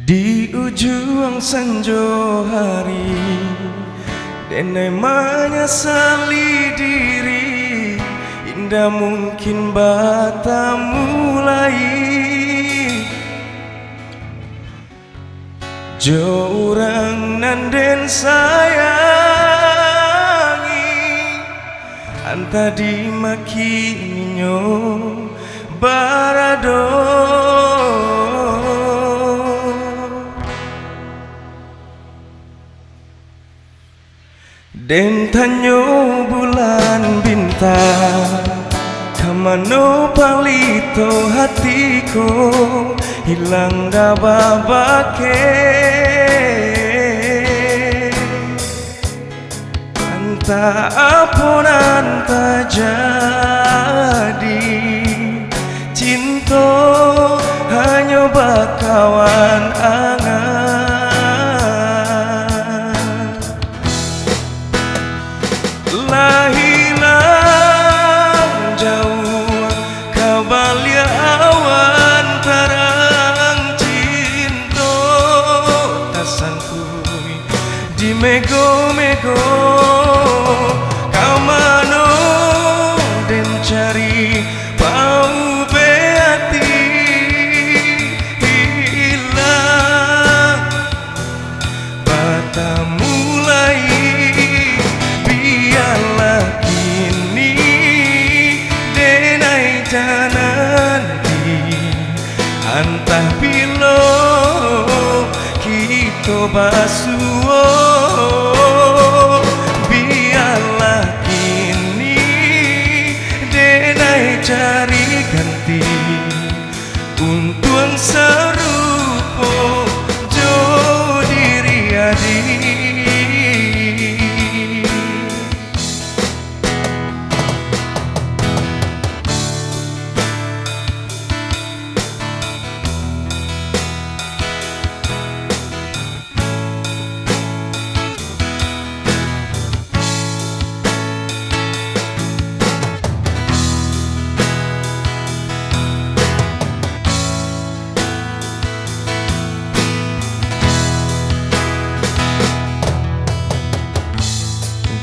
Di ujung senja hari, denai menyesali diri, indah mungkin bata mulai. Jo urang nanden sayangi, anta dimaki ninyo barado. Den tanyo bulan bintang, kamano palito hatiku, hilang dababake. Anta apun anta jadi, cinta hanya bakawan angan. Hilang jauh kabalia awan tarang cinta, tasangkui di mego-mego kamano den cari pau beati. Hilang bata mulai, biarlah kini denai jananti, antah bilo kita basuo. Biarlah kini denai cari ganti, untung serupo jo diri adik.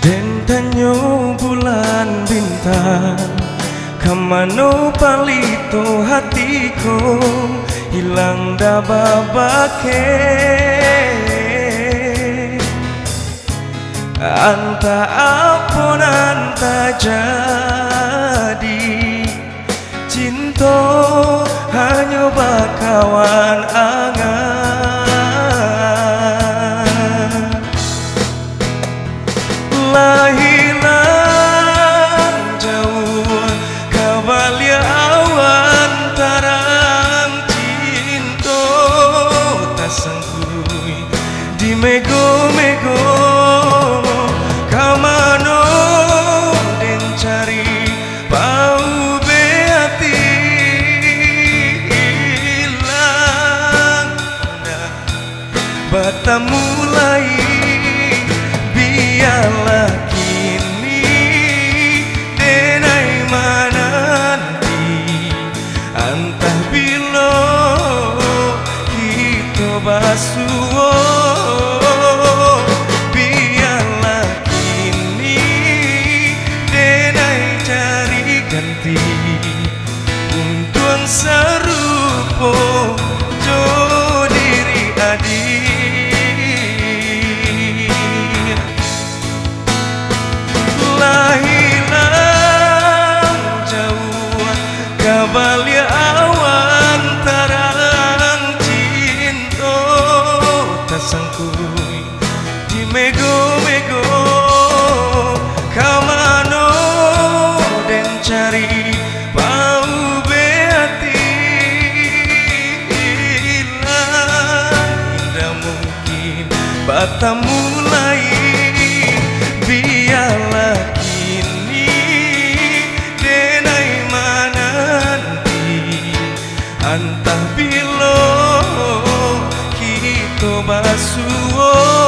Den tanyo bulan bintang, kamano palito hatiku, hilang dababake. Anta apun anta jadi, cinta hanya bakawan angan. Hilang jauh kabalia awan tarang cinta, tasangkui di mego-mego kamano den cari pau beati. Hilang bata mulai, biarlah kini denai mananti, antah bilo kita basuo. Biarlah kini denai cari ganti, untung serupo jo diri adik. Hilang jauh kabalia awan tarang cinta, tasangkui di mego-mego kamano den cari pau beati. Hilang indah mungkin bata mulai, biarlah kini denai mananti, antah bilo kita basuo.